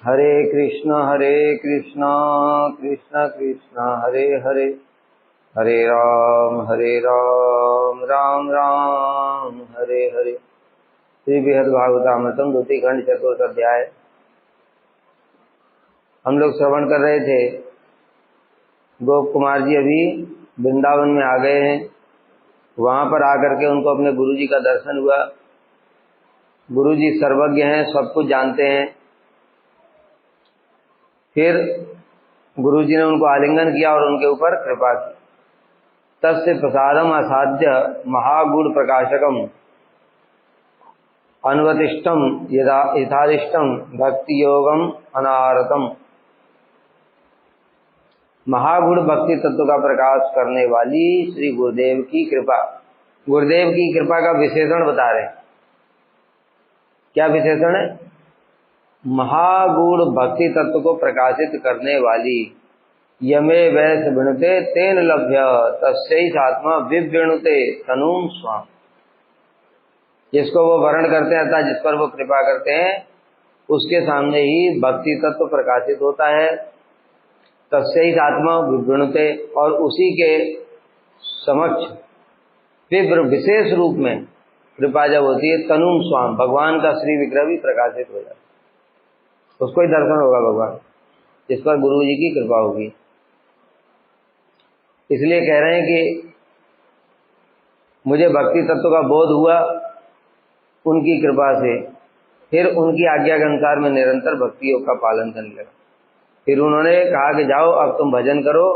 हरे कृष्णा कृष्ण कृष्ण हरे हरे, हरे राम राम राम हरे हरे। श्री बृहद भागवतामृतम द्वितीय खंड चतुर्थ अध्याय। हम लोग श्रवण कर रहे थे। गोप कुमार जी अभी वृंदावन में आ गए हैं। वहां पर आकर के उनको अपने गुरुजी का दर्शन हुआ। गुरुजी सर्वज्ञ हैं, सब कुछ जानते हैं। फिर गुरुजी ने उनको आलिंगन किया और उनके ऊपर कृपा की। तस्य प्रसादम असाध्य महागुण प्रकाशकम अन्वतिष्ठम यथादिष्टम भक्ति योगम अनारतम। महागुण भक्ति तत्व का प्रकाश करने वाली श्री गुरुदेव की कृपा। गुरुदेव की कृपा का विशेषण बता रहे हैं। क्या विशेषण है? महागुण भक्ति तत्व को प्रकाशित करने वाली। यमे वैस विणुते तेन लभ्य तस्यैष आत्मा विवृणुते तनुम स्वाम। जिसको वो वर्ण करते हैं अर्थात जिस पर वो कृपा करते हैं उसके सामने ही भक्ति तत्व प्रकाशित होता है। तस्यैष आत्मा विवृणुते, और उसी के समक्ष विवृ विशेष रूप में कृपा जब होती है तनुम स्वाम, भगवान का श्री विग्रह भी प्रकाशित हो जाता है। उसको ही दर्शन होगा भगवान, जिस पर गुरु जी की कृपा होगी। इसलिए कह रहे हैं कि मुझे भक्ति तत्व का बोध हुआ उनकी कृपा से। फिर उनकी आज्ञा के अनुसार मैं निरंतर भक्ति योग का पालन करने लगा। फिर उन्होंने कहा कि जाओ अब तुम भजन करो,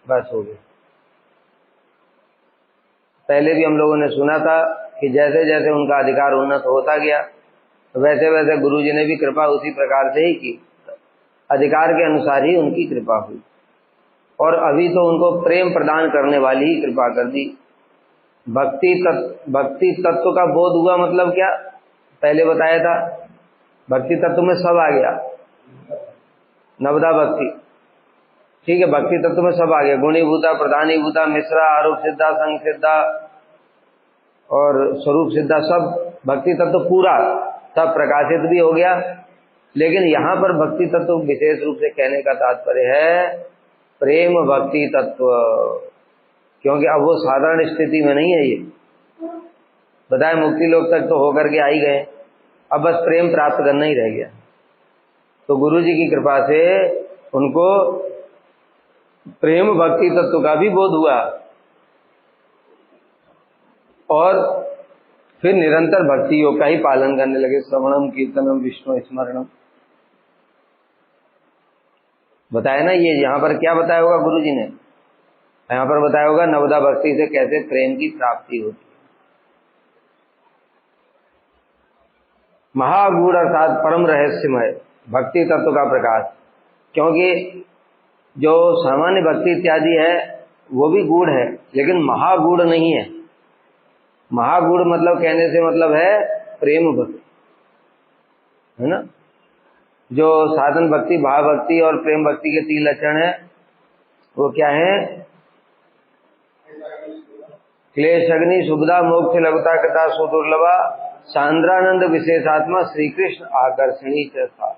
बस हो गया। पहले भी हम लोगों ने सुना था कि जैसे जैसे उनका अधिकार उन्नत होता गया वैसे वैसे गुरु जी ने भी कृपा उसी प्रकार से ही की। अधिकार के अनुसार ही उनकी कृपा हुई। और अभी तो उनको प्रेम प्रदान करने वाली ही कृपा कर दी। भक्ति तत्व का बोध हुआ मतलब क्या? पहले बताया था भक्ति तत्व में सब आ गया। नवदा भक्ति, ठीक है, भक्ति तत्व में सब आ गया। गुणीभूता, प्रधानीभूता, मिश्रा, आरूप सिद्धा, संग सिद्धा और स्वरूप सिद्धा, सब भक्ति तत्व पूरा सब प्रकाशित भी हो गया। लेकिन यहाँ पर भक्ति तत्व विशेष रूप से कहने का तात्पर्य है प्रेम भक्ति तत्व, क्योंकि अब वो साधारण स्थिति में नहीं है। ये बताए मुक्ति लोक तक तो होकर के आ ही गए, अब बस प्रेम प्राप्त करना ही रह गया। तो गुरु जी की कृपा से उनको प्रेम भक्ति तत्व का भी बोध हुआ और फिर निरंतर भक्ति योग का ही पालन करने लगे। श्रवणम कीर्तनम विष्णु स्मरणम। बताया ना, ये यहाँ पर क्या बताया होगा गुरु जी ने? यहाँ पर बताया होगा नवदा भक्ति से कैसे प्रेम की प्राप्ति होती है। महागूढ़ अर्थात परम रहस्यमय भक्ति तत्व का प्रकाश। क्योंकि जो सामान्य भक्ति इत्यादि है वो भी गूढ़ है, लेकिन महागूढ़ नहीं है। महागूढ़ मतलब कहने से मतलब है प्रेम भक्ति, है ना। जो साधन भक्ति, भाव भक्ति और प्रेम भक्ति के तीन लक्षण है वो क्या है? क्लेश अग्नि शुभदा मोक्ष लघुता कृता सुदुर्लभा सांद्रानंद विशेषात्मा श्री कृष्ण आकर्षणी था।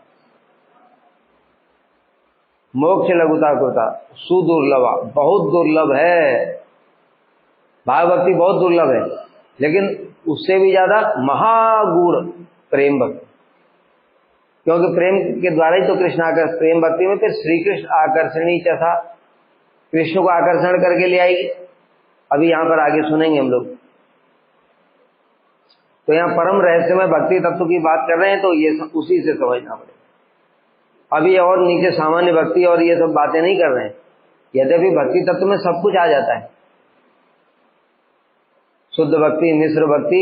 मोक्ष लघुता कृता सुदुर्लभा, बहुत दुर्लभ है। भाव भक्ति बहुत दुर्लभ है, लेकिन उससे भी ज्यादा महागूढ़ प्रेम भक्ति, क्योंकि प्रेम के द्वारा ही तो कृष्ण आकर्षण। प्रेम भक्ति में फिर श्री कृष्ण आकर्षणी था, कृष्ण को आकर्षण करके ले आएगी। अभी यहाँ पर आगे सुनेंगे हम लोग। तो यहाँ परम रहस्यमय भक्ति तत्व की बात कर रहे हैं, तो ये उसी से समझना पड़ेगा। अभी और नीचे सामान्य भक्ति और ये सब बातें नहीं कर रहे हैं। यद्यपि भक्ति तत्व में सब कुछ आ जाता है, शुद्ध भक्ति, मिश्र भक्ति,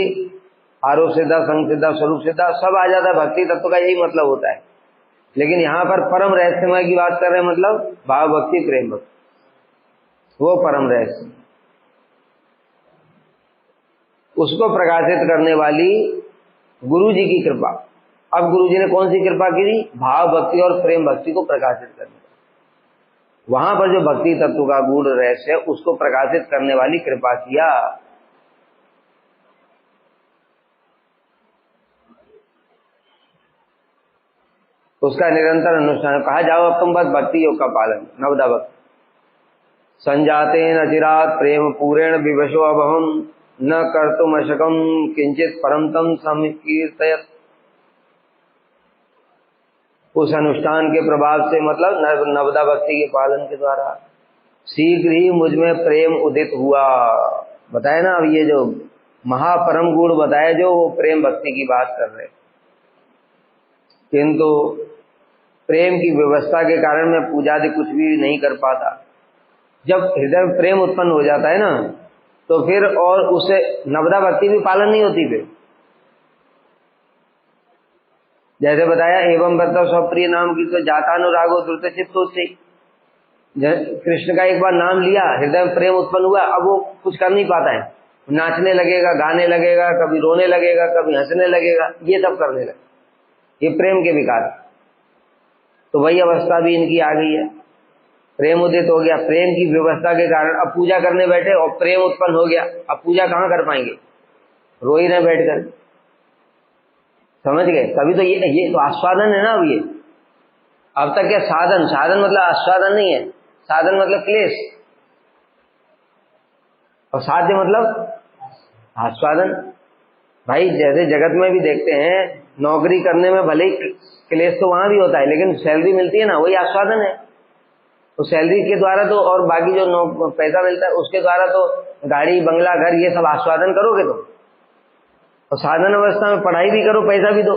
आरोप सिद्धा, संग सिद्धा, स्वरूप सिद्धा, सब आ जाता है। भक्ति तत्व का यही मतलब होता है। लेकिन यहाँ पर परम रहस्यमय की बात कर रहे हैं, मतलब भाव भक्ति, प्रेम भक्ति, वो परम रहस्य, उसको प्रकाशित करने वाली गुरु जी की कृपा। अब गुरु जी ने कौन सी कृपा की? भाव भक्ति और प्रेम भक्ति को प्रकाशित करने। वहां पर जो भक्ति तत्व का गूढ़ रहस्य है उसको प्रकाशित करने वाली कृपा किया। उसका निरंतर अनुष्ठान। कहा जाओ अब तुम बस भक्ति योग का पालन, नवदा भक्ति। संजातेन अचिरात् प्रेम पूरेण विवशो अभवम न कर्तुमशकम किंचित परम तम समीर्तयत्। उस अनुष्ठान के प्रभाव से, मतलब नवदा भक्ति के पालन के द्वारा शीघ्र ही मुझ में प्रेम उदित हुआ। बताया ना, अब ये जो महापरम गुण बताया, जो वो प्रेम भक्ति की बात कर रहे। किंतु प्रेम की व्यवस्था के कारण मैं पूजा आदि कुछ भी नहीं कर पाता। जब हृदय में प्रेम उत्पन्न हो जाता है ना, तो फिर और उसे नवदा भक्ति भी पालन नहीं होती। फिर जैसे बताया, एवं बर्तव स्वप्रिय नाम की तो जाता अनुरागो द्रुत चित्तोच्चै। कृष्ण का एक बार नाम लिया, हृदय में प्रेम उत्पन्न हुआ, अब वो कुछ कर नहीं पाता है। नाचने लगेगा, गाने लगेगा, कभी रोने लगेगा, कभी हंसने लगेगा, ये सब करने लगे। ये प्रेम के विकार। तो वही अवस्था भी इनकी आ गई है। प्रेम उदित हो गया, प्रेम की व्यवस्था के कारण अब पूजा करने बैठे और प्रेम उत्पन्न हो गया। अब पूजा कहाँ कर पाएंगे, रो ही रहे बैठकर। समझ गए? तभी तो ये तो आस्वादन है ना। अब ये अब तक क्या साधन, साधन मतलब आस्वादन नहीं है, साधन मतलब क्लेश, और साध्य मतलब आस्वादन। भाई जैसे जगत में भी देखते हैं, नौकरी करने में भले ही क्लेश तो वहां भी होता है, लेकिन सैलरी मिलती है ना, वही आस्वादन है। तो सैलरी के द्वारा तो, और बाकी जो पैसा मिलता है उसके द्वारा तो गाड़ी बंगला घर ये सब आस्वादन करोगे तुम। और साधन अवस्था में पढ़ाई भी करो, पैसा भी दो,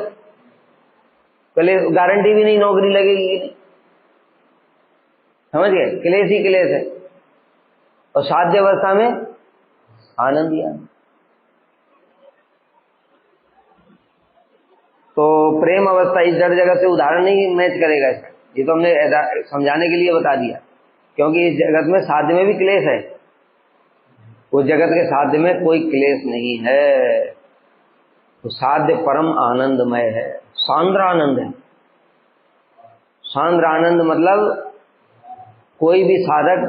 पहले गारंटी भी नहीं नौकरी लगेगी कि नहीं। समझ गए? क्लेश ही क्लेश है। और साध्य अवस्था में आनंद ही आनंद। तो प्रेम अवस्था इस जड़ जगत से उदाहरण नहीं मैच करेगा इसका। ये तो हमने समझाने के लिए बता दिया, क्योंकि इस जगत में साध्य में भी क्लेश है, उस जगत के साध्य में कोई क्लेश नहीं है। तो साध्य परम आनंदमय है, सांद्र आनंद है। सांद्र आनंद मतलब कोई भी साधक,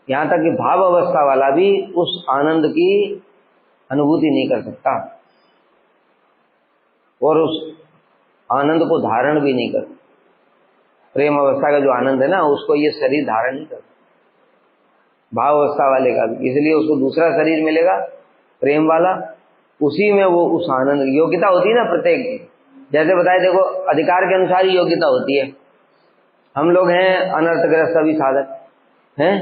यहां तक कि भाव अवस्था वाला भी उस आनंद की अनुभूति नहीं कर सकता, और उस आनंद को धारण भी नहीं कर सकता। प्रेम अवस्था का जो आनंद है ना, उसको ये शरीर धारण नहीं करता, भाव अवस्था वाले का भी। इसलिए उसको दूसरा शरीर मिलेगा प्रेम वाला, उसी में वो उस आनंद, योग्यता होती है ना प्रत्येक की। जैसे बताए, देखो अधिकार के अनुसार ही योग्यता होती है। हम लोग हैं अनर्थग्रस्त अभी साधक हैं,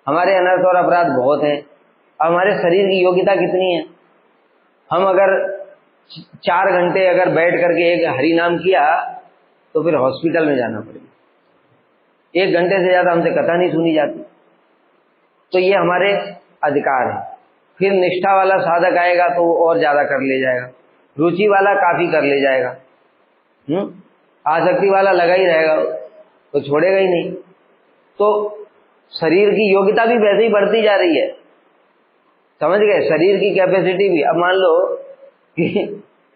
हमारे अनर्थ और अपराध बहुत हैं। अब हमारे शरीर की योग्यता कितनी है? हम अगर 4 घंटे अगर बैठ करके एक हरि नाम किया तो फिर हॉस्पिटल में जाना पड़ेगा। 1 घंटे से ज्यादा हमसे कथा नहीं सुनी जाती। तो ये हमारे अधिकार है। फिर निष्ठा वाला साधक आएगा तो वो और ज्यादा कर ले जाएगा, रुचि वाला काफी कर ले जाएगा, आसक्ति वाला लगा ही रहेगा, तो छोड़ेगा ही नहीं। तो शरीर की योग्यता भी वैसे ही बढ़ती जा रही है। समझ गए? शरीर की कैपेसिटी भी। अब मान लो कि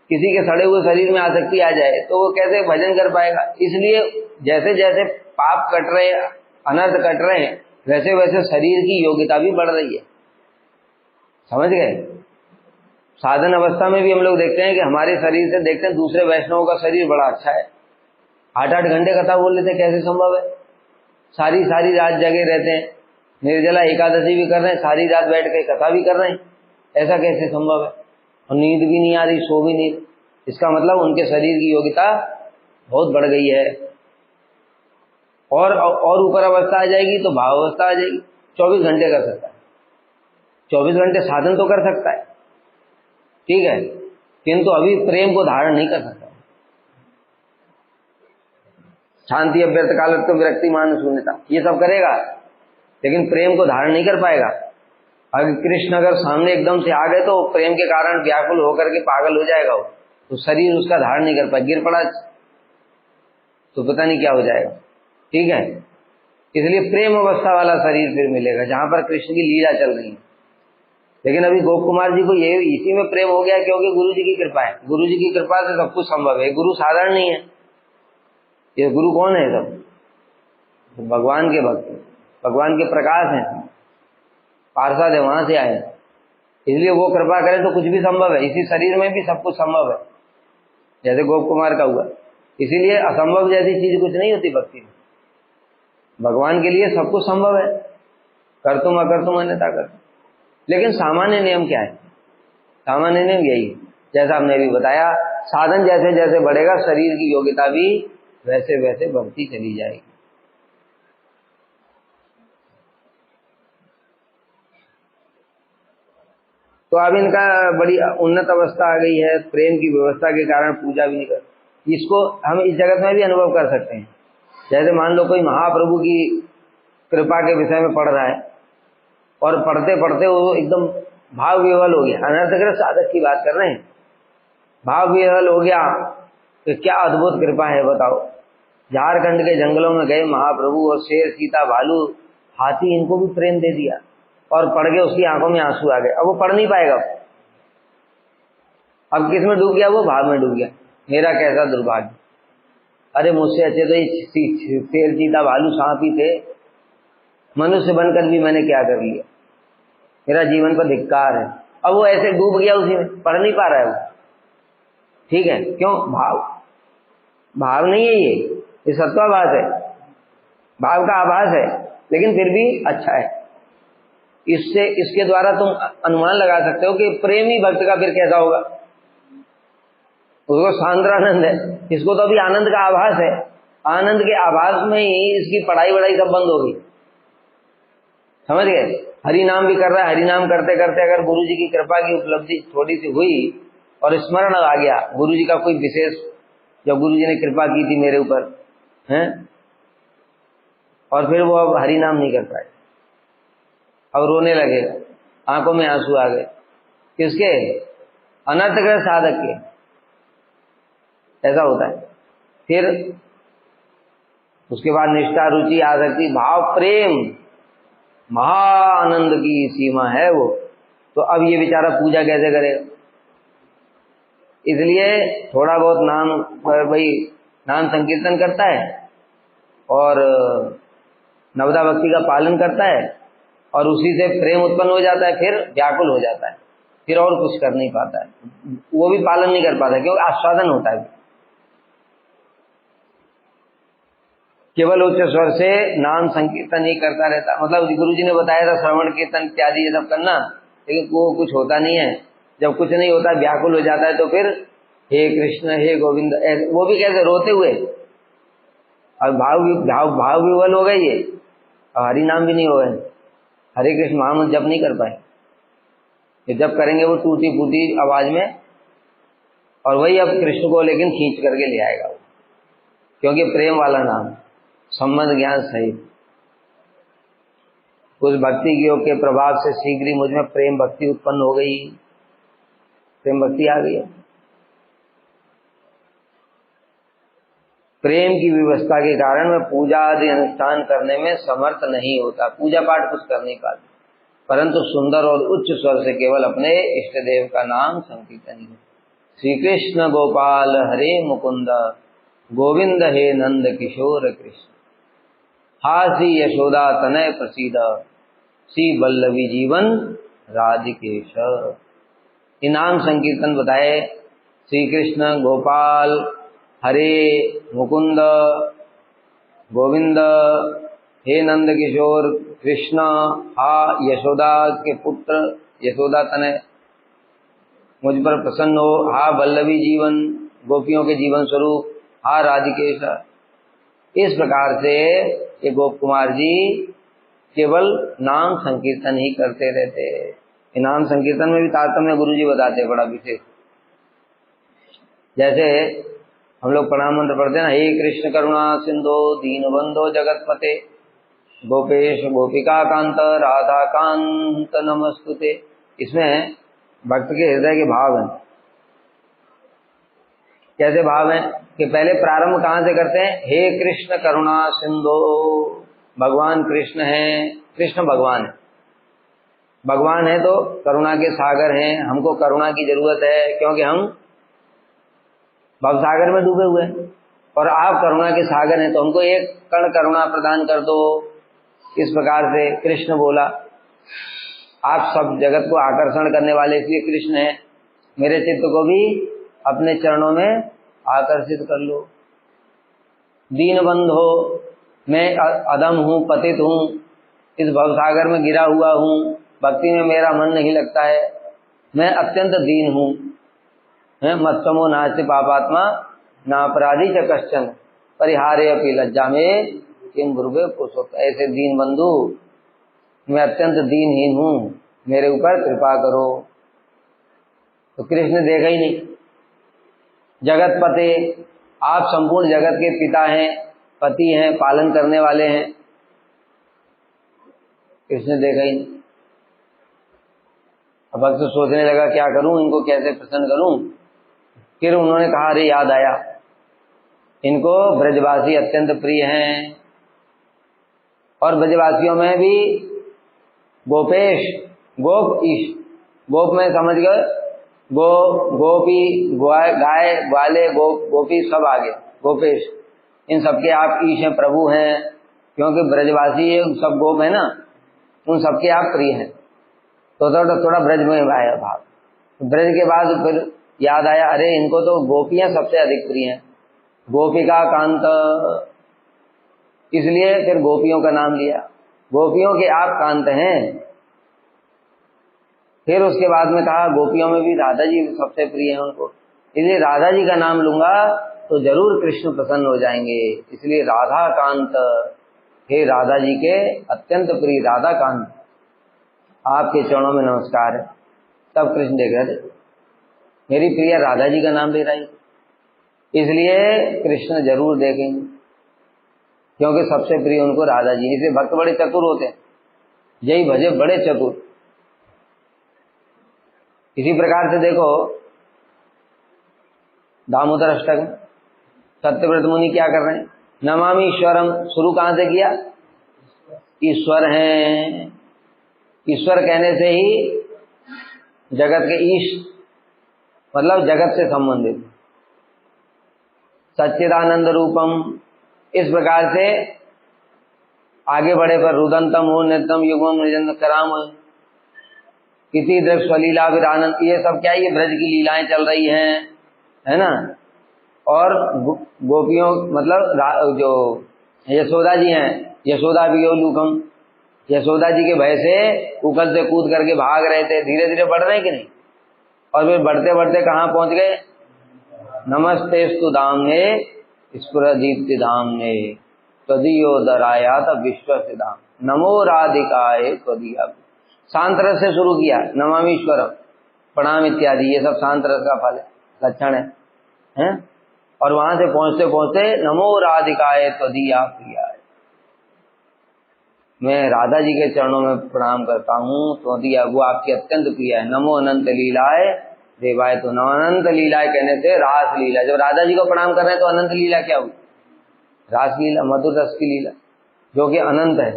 किसी के सड़े हुए शरीर में आसक्ति आ जाए तो वो कैसे भजन कर पाएगा? इसलिए जैसे जैसे पाप कट रहे हैं, अनर्थ कट रहे हैं, वैसे वैसे शरीर की योग्यता भी बढ़ रही है। समझ गए? साधन अवस्था में भी हम लोग देखते हैं कि हमारे शरीर से देखते हैं दूसरे वैष्णवों का शरीर बड़ा अच्छा है, 8-8 घंटे कथा बोल लेते, कैसे संभव है? सारी सारी रात जगे रहते हैं, निर्जला एकादशी भी कर रहे हैं, सारी रात बैठ के कथा भी कर रहे हैं, ऐसा कैसे संभव है? और नींद भी नहीं आ रही, सो भी नहीं। इसका मतलब उनके शरीर की योग्यता बहुत बढ़ गई है। और ऊपर अवस्था आ जाएगी तो भाव अवस्था आ जाएगी। 24 घंटे कर सकता है, 24 घंटे साधन तो कर सकता है, ठीक है, किंतु अभी प्रेम को धारण नहीं कर सकता। शांति अभ्यर्थ कालत्व विरक्ति मान शून्यता ये सब करेगा, लेकिन प्रेम को धारण नहीं कर पाएगा। अगर कृष्ण अगर सामने एकदम से आ गए तो प्रेम के कारण व्याकुल होकर के पागल हो जाएगा वो, तो शरीर उसका धारण नहीं कर पाएगा, गिर पड़ा तो पता नहीं क्या हो जाएगा। ठीक है, इसलिए प्रेम अवस्था वाला शरीर फिर मिलेगा जहां पर कृष्ण की लीला चल रही है। लेकिन अभी गोप कुमार जी को ये इसी में प्रेम हो गया क्योंकि गुरु जी की कृपा है। गुरु जी की कृपा से सब कुछ संभव है। गुरु साधारण नहीं है, ये गुरु कौन है? सब भगवान के भक्त, भगवान के प्रकाश हैं, पार्षद है, वहां से आए। इसलिए वो कृपा करे तो कुछ भी संभव है। इसी शरीर में भी सब कुछ संभव है, जैसे गोप कुमार का हुआ। इसीलिए असंभव जैसी चीज कुछ नहीं होती भक्ति में। भगवान के लिए सब कुछ संभव है, कर तुम अकर तुम अन्यथा कर। लेकिन सामान्य नियम क्या है? सामान्य नियम यही है, जैसा हमने भी बताया, साधन जैसे जैसे बढ़ेगा शरीर की योग्यता भी वैसे वैसे बढ़ती चली जाएगी। तो अब इनका बड़ी उन्नत अवस्था आ गई है, प्रेम की व्यवस्था के कारण पूजा भी नहीं कर। इसको हम इस जगत में भी अनुभव कर सकते हैं। जैसे मान लो कोई महाप्रभु की कृपा के विषय में पढ़ रहा है और पढ़ते पढ़ते वो एकदम भाव विह्वल हो गया, अनर्थग्रस्त साधक की बात कर रहे हैं, भाव विह्वल हो गया, तो क्या अद्भुत कृपा है बताओ। झारखंड के जंगलों में गए महाप्रभु और शेर चीता भालू हाथी इनको भी प्रेम दे दिया और पढ़ के उसकी आंखों में आंसू आ गए। अब वो पढ़ नहीं पाएगा। अब किस में डूब गया? वो भाव में डूब गया, मेरा कैसा दुर्भाग्य, अरे मुझसे अच्छे तो ये शेर चीता भालू सांप ही थे, मनुष्य बनकर भी मैंने क्या कर लिया, मेरा जीवन पर धिक्कार है। अब वो ऐसे डूब गया उसी में, पढ़ नहीं पा रहा है वो। ठीक है, क्यों? भाव नहीं है, ये सत्वाभास है, भाव का आभास है, लेकिन फिर भी अच्छा है। इसके द्वारा तुम अनुमान लगा सकते हो कि प्रेमी भक्त का फिर कैसा होगा। उसको सांद्रानंद है, इसको तो अभी आनंद का आभास है, आनंद के आभास में ही इसकी पढ़ाई वढ़ाई सब बंद हो गई। समझ गए? हरि नाम भी कर रहा है, हरि नाम करते करते अगर गुरु जी की कृपा की उपलब्धि थोड़ी सी हुई और स्मरण आ गया गुरु जी का कोई विशेष, जब गुरु जी ने कृपा की थी मेरे ऊपर हैं, और फिर वो अब हरि नाम नहीं कर पाए, अब रोने लगे, आंखों में आंसू आ गए, किसके? अनर्थग्रस्त साधक के। ऐसा होता है। फिर उसके बाद निष्ठा, रुचि, आसक्ति, भाव, प्रेम, महाआनंद की सीमा है वो। तो अब ये बेचारा पूजा कैसे करेगा? इसलिए थोड़ा बहुत नाम, भाई नाम संकीर्तन करता है और नवदा भक्ति का पालन करता है और उसी से प्रेम उत्पन्न हो जाता है, फिर व्याकुल हो जाता है, फिर और कुछ कर नहीं पाता है, वो भी पालन नहीं कर पाता, क्योंकि आस्वादन होता है। केवल उच्च स्वर से नाम संकीर्तन ही करता रहता, मतलब गुरु जी ने बताया था श्रवण कीर्तन इत्यादि ये सब करना, लेकिन वो कुछ होता नहीं है। जब कुछ नहीं होता, व्याकुल हो जाता है, तो फिर हे कृष्ण हे गोविंद, वो भी कैसे? रोते हुए। और भाव विह्वल हो गए ये, और हरि नाम भी नहीं हो गए, हरे कृष्ण महामंत्र जप नहीं कर पाए। ये जब करेंगे वो टूटी फूटी आवाज में, और वही अब कृष्ण को लेकिन खींच करके ले आएगा वो, क्योंकि प्रेम वाला नाम, संबंध ज्ञान सहित। उस भक्ति योग के प्रभाव से शीघ्र ही मुझ में प्रेम भक्ति उत्पन्न हो गई, प्रेम भक्ति आ गई। प्रेम की व्यवस्था के कारण मैं पूजा आदि अनुष्ठान करने में समर्थ नहीं होता, पूजा पाठ कुछ कर नहीं पाता, परंतु सुंदर और उच्च स्वर से केवल अपने इष्ट देव का नाम संकीर्तन ही। श्री कृष्ण गोपाल हरे मुकुंद, गोविंद हे नंद किशोर कृष्ण, हासी यशोदा तनय प्रसीद, श्री वल्लभी जीवन राधिकेश। इनाम संकीर्तन बताए, श्री कृष्ण गोपाल हरे मुकुंद, गोविंद हे नंद किशोर कृष्ण, हा यशोदा के पुत्र, यशोदा तनय मुझ पर प्रसन्न हो, हा वल्लभी जीवन, गोपियों के जीवन स्वरूप, हा राधिकेश। इस प्रकार से ये गोप कुमार जी केवल नाम संकीर्तन ही करते रहते। नाम संकीर्तन में भी तारतम्य गुरु जी बताते हैं बड़ा विशेष। जैसे हम लोग प्रणाम मंत्र पढ़ते हैं ना, हे कृष्ण करुणा सिंधु दीनबंधो जगतपते, गोपेश गोपिका कांत राधा कांत नमस्तुते। इसमें भक्त के हृदय के भाव हैं। कैसे भाव हैं कि पहले प्रारंभ कहाँ से करते हैं? हे कृष्ण करुणा सिंधु, भगवान कृष्ण हैं, कृष्ण भगवान है, भगवान है तो करुणा के सागर हैं, हमको करुणा की जरूरत है क्योंकि हम भवसागर में डूबे हुए हैं, और आप करुणा के सागर हैं तो हमको एक कण करुणा प्रदान कर दो। इस प्रकार से कृष्ण बोला, आप सब जगत को आकर्षण करने वाले इसलिए कृष्ण हैं, मेरे चित्त को भी अपने चरणों में आकर्षित कर लो। दीन बंधो, मैं अधम हूँ, पतित हूँ, इस भवसागर में गिरा हुआ हूँ, भक्ति में मेरा मन नहीं लगता है, मैं अत्यंत दीन हूँ। मत्समो नास्ति पापात्मा नापराधी च कश्चन परिहारे अपि लज्जा में किम ब्रुवे पुरुषोत्तम। ऐसे दीन बंधु, मैं अत्यंत दीनहीन हूँ, मेरे ऊपर कृपा करो। तो कृष्ण देखा ही नहीं। जगत पते, आप संपूर्ण जगत के पिता हैं, पति हैं, पालन करने वाले हैं, कृष्ण देखा ही नहीं। अब भक्त सोचने लगा क्या करूं, इनको कैसे प्रसन्न करूं। फिर उन्होंने कहा अरे याद आया, इनको ब्रजवासी अत्यंत प्रिय हैं, और ब्रजवासियों में भी गोपेश, गोप ईश, गोप में समझ गए, गोपी, गाय, ग्वाले, गोपी सब आगे, गोपेश, इन सबके आप ईश हैं, प्रभु हैं, क्योंकि ब्रजवासी सब गोप है ना, उन सबके आप प्रिय हैं। तो थोड़ा ब्रज में आया भाव। ब्रज के बाद फिर याद आया अरे इनको तो गोपियां सबसे अधिक प्रिय हैं, गोपिका कांत, इसलिए फिर गोपियों का नाम लिया, गोपियों के आप कांत हैं। फिर उसके बाद में कहा गोपियों में भी राधा जी सबसे प्रिय हैं उनको, इसलिए राधा जी का नाम लूंगा तो जरूर कृष्ण प्रसन्न हो जाएंगे, इसलिए राधा कांत, हे राधा जी के अत्यंत प्रिय राधा कांत, आपके चरणों में नमस्कार है। तब कृष्ण देख रहे थे मेरी प्रिय राधा जी का नाम ले रही, इसलिए कृष्ण जरूर देखेंगे, क्योंकि सबसे प्रिय उनको राधा जी। इसलिए भक्त बड़े चतुर होते हैं, यही भजे बड़े चतुर। इसी प्रकार से देखो दामोदर अष्टक में सत्यव्रत मुनि क्या कर रहे हैं, नमामि ईश्वरम, शुरू कहां से किया, ईश्वर हैं, ईश्वर कहने से ही जगत के ईश मतलब जगत से संबंधित, सच्चिदानंद रूपम, इस प्रकार से आगे बढ़े पर रुदंतम हो नित्यम युगम निजन कराम, किसी दृक्ष स्वलीला विरानंद, ये सब क्या, ये ब्रज की लीलाएं चल रही हैं, है ना। और गोपियों मतलब जो यशोदा जी हैं, यशोदा भी लूकम, यशोदा जी के भय से उकल से कूद करके भाग रहे थे, धीरे धीरे बढ़ रहे कि नहीं, और फिर बढ़ते बढ़ते कहाँ पहुंच गए, नमस्तेस्तु धामने स्फुरदीप्ति धामने त्वदीयोदराया तब विश्व से धाम, नमो राधिकाए त्वदीया। शांत रस से शुरू किया, नमामीश्वरम, प्रणाम इत्यादि, ये सब शांत रस का फल है, लक्षण है? और वहां से पहुंचते पहुंचते नमो राधिकाए त्वदीया प्रियाय, मैं राधा जी के चरणों में प्रणाम करता हूँ, त्वदीया वो आपकी अत्यंत प्रिय है। नमो अनंत लीलाए देवाय, तो अनंत लीलाएं कहने से रास लीला, जब राधा जी को प्रणाम कर रहे हैं तो अनंत लीला क्या हुई, रास लीला, मधुर रस की लीला जो कि अनंत है।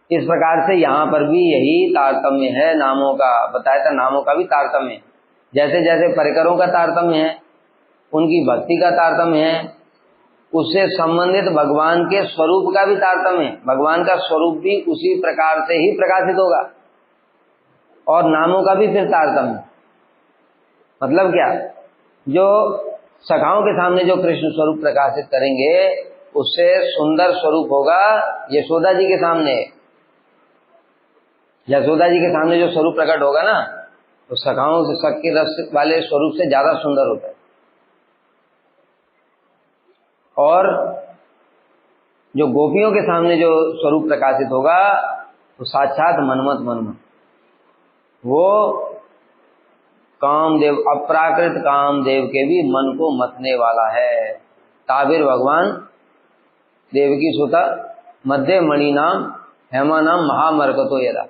इस प्रकार से यहाँ पर भी यही तारतम्य है, नामों का बताया था, नामों का भी तारतम्य है, जैसे जैसे परिकरों का तारतम्य है, उनकी भक्ति का तारतम्य है, उससे संबंधित भगवान के स्वरूप का भी तारतम्य है, भगवान का स्वरूप भी उसी प्रकार से ही प्रकाशित होगा, और नामों का भी फिर तारतम्य। मतलब क्या, जो सखाओं के सामने जो कृष्ण स्वरूप प्रकाशित करेंगे उससे सुंदर स्वरूप होगा यशोदा जी के सामने, यशोदा जी के सामने जो स्वरूप प्रकट होगा ना, तो सखाओं से सख के रस वाले स्वरूप से ज्यादा सुंदर होता है। और जो गोपियों के सामने जो स्वरूप प्रकाशित होगा तो साक्षात मनमत, वो कामदेव, अपराकृत कामदेव के भी मन को मतने वाला है। ताबिर भगवान देवकी सुता मध्य मणि नाम हेमा नाम महामरकतो यदा,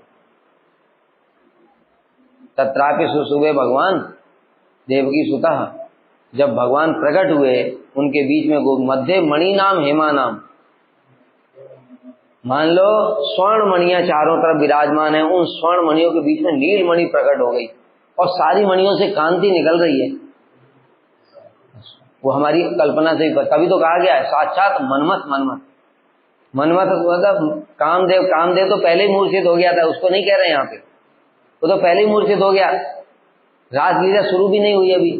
तत्रापि सुसुवे भगवान देवकी सुता, जब भगवान प्रकट हुए उनके बीच में वो मध्य मणि नाम हेमा नाम, मान लो स्वर्ण मणियां चारों तरफ विराजमान है, उन स्वर्ण मणियों के बीच में नील मणि प्रकट हो गई और सारी मणियों से कांति निकल रही है, वो हमारी कल्पना से ही, तभी तो कहा गया है साक्षात मनमत मतलब कामदेव, कामदेव तो पहले ही मूर्छित हो गया था, उसको नहीं कह रहे यहाँ पे, वो तो पहले ही मूर्छित हो गया, रासलीला शुरू भी नहीं हुई अभी,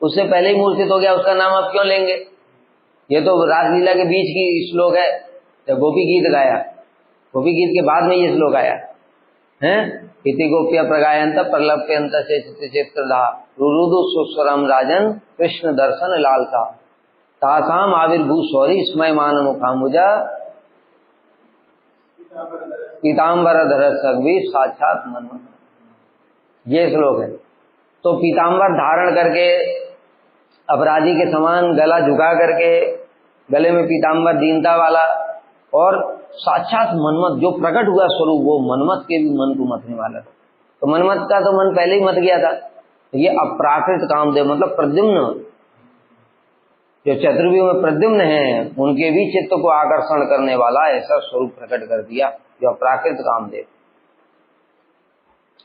उससे पहले ही मूर्छित हो गया, उसका नाम आप क्यों लेंगे? ये तो रासलीला के बीच की श्लोक है, जब गोपी गीत गाया, गोपी गीत के बाद में ये श्लोक आया है। इति गोप्य प्रगायंत प्रलप्यंत से चित्रदा रुरुदु सुस्वरम राजन कृष्ण दर्शन लालसा तासाम आविर्भू सौरी स्मयमान मुखाम्बुजा पीताम्बर धर सगवी साक्षात मनमन। ये श्लोक है। तो पीताम्बर धारण करके अपराधी के समान गला झुका करके, गले में पीताम्बर दीनता वाला, और साक्षात मनमत जो प्रकट हुआ स्वरूप, वो मनमत के भी मन को मथने वाला था। तो मनमत का तो मन पहले ही मत गया था। ये अप्राकृत कामदेव मतलब प्रद्युम्न, जो चतुर्व्यूह में प्रद्युम्न है, उनके भी चित्त को आकर्षण करने वाला ऐसा स्वरूप प्रकट कर दिया, जो अप्राकृत कामदेव।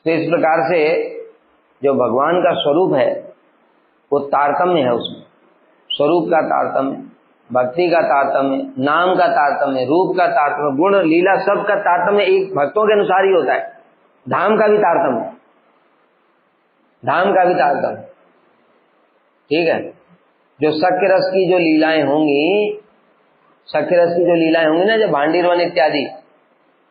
तो इस प्रकार से जो भगवान का स्वरूप है वो तारतम्य है, उसमें स्वरूप का तारतम्य, भक्ति का तारतम्य, नाम का तारतम्य, रूप का तारतम्य, गुण लीला सब का तारतम्य एक भक्तों के अनुसार ही होता है। धाम का भी तारतम्य, धाम का भी तारतम्य, ठीक है। जो सख्य रस की जो लीलाएं होंगी, सख्य रस की जो लीलाएं होंगी ना, जो भांडीरवन इत्यादि,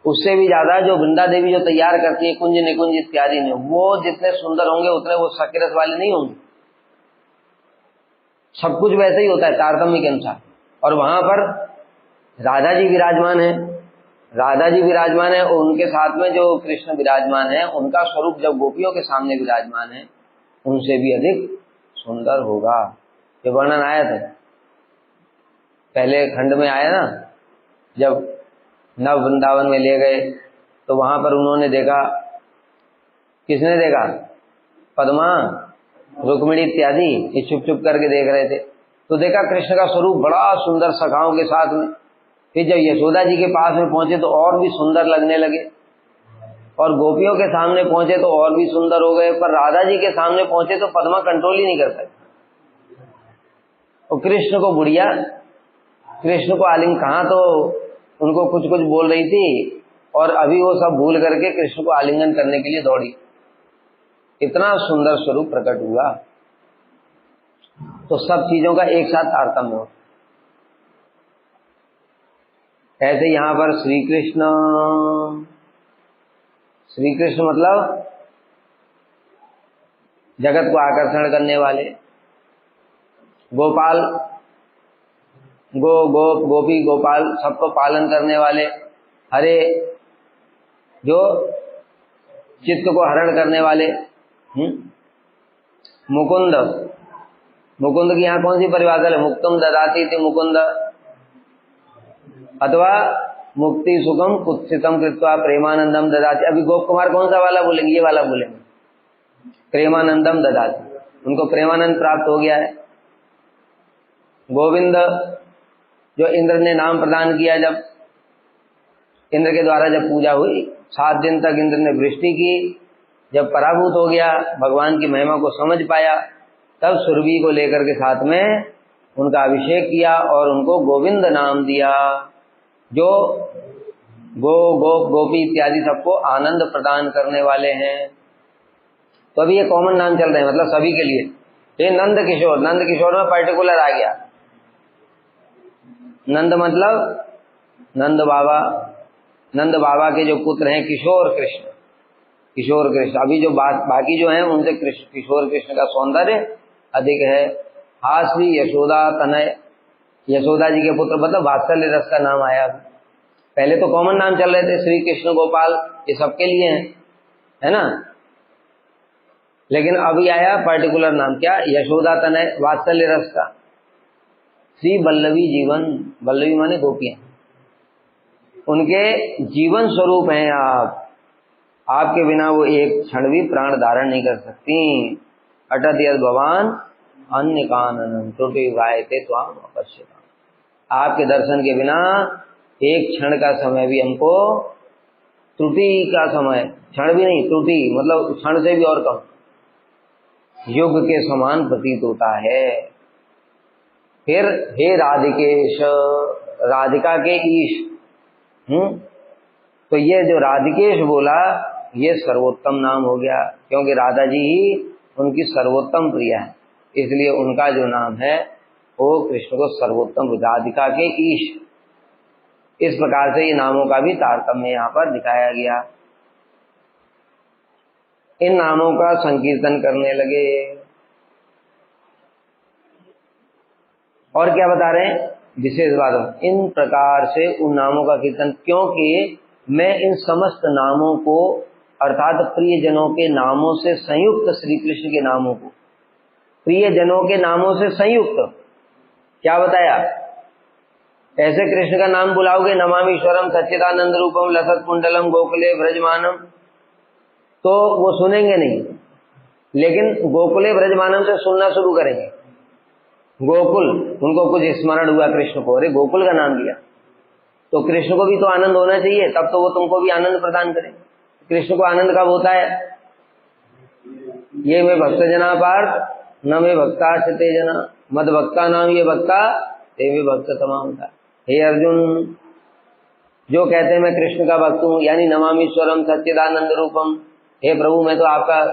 उससे भी ज्यादा जो वृंदा देवी जो तैयार करती है कुंज निकुंज इत्यादि में, वो जितने सुंदर होंगे उतने वो सख्य रस वाले नहीं होंगे। सब कुछ वैसे ही होता है तारतम्य के अनुसार। और वहां पर राधा जी विराजमान है, राधा जी विराजमान है, और उनके साथ में जो कृष्ण विराजमान है, उनका स्वरूप जब गोपियों के सामने विराजमान है, उनसे भी अधिक सुंदर होगा। ये वर्णन आया था पहले खंड में, आया ना, जब नव वृंदावन में ले गए तो वहां पर उन्होंने देखा, किसने देखा? पद्मा, रुक्मिणी इत्यादि, ये चुप चुप करके देख रहे थे। तो देखा कृष्ण का स्वरूप बड़ा सुंदर सखाओं के साथ में। फिर जब यशोदा जी के पास में पहुंचे तो और भी सुंदर लगने लगे, और गोपियों के सामने पहुंचे तो और भी सुंदर हो गए, पर राधा जी के सामने पहुंचे तो पद्मा कंट्रोल ही नहीं कर पाई। और कृष्ण को बुढ़िया, कृष्ण को आलिंग, कहाँ तो उनको कुछ कुछ बोल रही थी, और अभी वो सब भूल करके कृष्ण को आलिंगन करने के लिए दौड़ी। इतना सुंदर स्वरूप प्रकट हुआ। तो सब चीजों का एक साथ तारतम्य हो। ऐसे यहां पर श्री कृष्ण, श्री कृष्ण मतलब जगत को आकर्षण करने वाले, गोपाल, गोप गोपी गोपाल सबको पालन करने वाले, हरे जो चित्त को हरण करने वाले, मुकुंद, मुकुंद की यहाँ कौन सी परिभाषा है? मुक्तम ददाति इति मुकुंद, अथवा मुक्ति सुखम कुत्सितम कृत्वा प्रेमानंदम ददाति। अभी गोप कुमार कौन सा वाला बोलेंगे? ये वाला बोलेंगे, प्रेमानंदम ददाति, उनको प्रेमानंद प्राप्त हो गया है। गोविंद, जो इंद्र ने नाम प्रदान किया, जब इंद्र के द्वारा जब पूजा हुई, 7 दिन तक इंद्र ने वृष्टि की, जब पराभूत हो गया, भगवान की महिमा को समझ पाया, तब सुरभि को लेकर के साथ में उनका अभिषेक किया और उनको गोविंद नाम दिया, जो गोप गोपी इत्यादि सबको आनंद प्रदान करने वाले हैं। तो अभी ये कॉमन नाम चल रहे हैं, मतलब सभी के लिए। ये नंद किशोर, नंद किशोर में पर्टिकुलर आ गया। नंद मतलब नंद बाबा, नंद बाबा के जो पुत्र हैं किशोर कृष्ण, किशोर कृष्ण। अभी जो बाकी जो हैं उनसे किशोर कृष्ण का सौंदर्य अधिक है। हास्वी यशोदा तनय, यशोदा जी के पुत्र, मतलब वात्सल्य रस का नाम आया। पहले तो कॉमन नाम चल रहे थे, श्री कृष्ण गोपाल, ये सबके लिए हैं, है ना। लेकिन अभी आया पर्टिकुलर नाम, क्या? यशोदा तनय, वात्सल्य रस का। श्री वल्लभी जीवन, वल्लभी माने गोपियां, उनके जीवन स्वरूप हैं आप। आपके बिना वो एक क्षण भी प्राण धारण नहीं कर सकती। अटत यद भवान अन्य काननम त्रुटि वायते त्वाम अपश्यताम। आपके दर्शन के बिना एक क्षण का समय भी हमको, त्रुटि का समय, क्षण भी नहीं, त्रुटि मतलब क्षण से भी और कम, युग के समान प्रतीत होता है। फिर हे राधिकेश, राधिका के ईश, तो ये जो राधिकेश बोला, ये सर्वोत्तम नाम हो गया, क्योंकि राधा जी ही उनकी सर्वोत्तम प्रिया है, इसलिए उनका जो नाम है वो कृष्ण को सर्वोत्तम रुद्राधिका के ईश। इस प्रकार से ये नामों का भी तारतम्य यहाँ पर दिखाया गया। इन नामों का संकीर्तन करने लगे। और क्या बता रहे हैं? विशेष बात, इन प्रकार से उन नामों का कीर्तन, क्योंकि मैं इन समस्त नामों को अर्थात प्रियजनों के नामों से संयुक्त श्री कृष्ण के नामों को, प्रियजनों के नामों से संयुक्त, क्या बताया? ऐसे कृष्ण का नाम बुलाओगे, नमामीश्वरम सच्चिदानंद रूपम लसत कुंडलम गोकुले ब्रजमानम, तो वो सुनेंगे नहीं, लेकिन गोकुले ब्रजमानम से सुनना शुरू करेंगे। गोकुल, उनको कुछ स्मरण हुआ कृष्ण को, अरे गोकुल का नाम लिया, तो कृष्ण को भी तो आनंद होना चाहिए, तब तो वो तुमको भी आनंद प्रदान करें। कृष्ण को आनंद कब होता है? ये में भक्त जना पार्थ न में भक्ता ते जना मद भक्ता नाम ये भक्ता ते में भक्त तमाम होता। हे अर्जुन, जो कहते हैं मैं कृष्ण का भक्त हूँ, यानी नमामीश्वरम सच्चिदानंद रूपम, हे प्रभु मैं तो आपका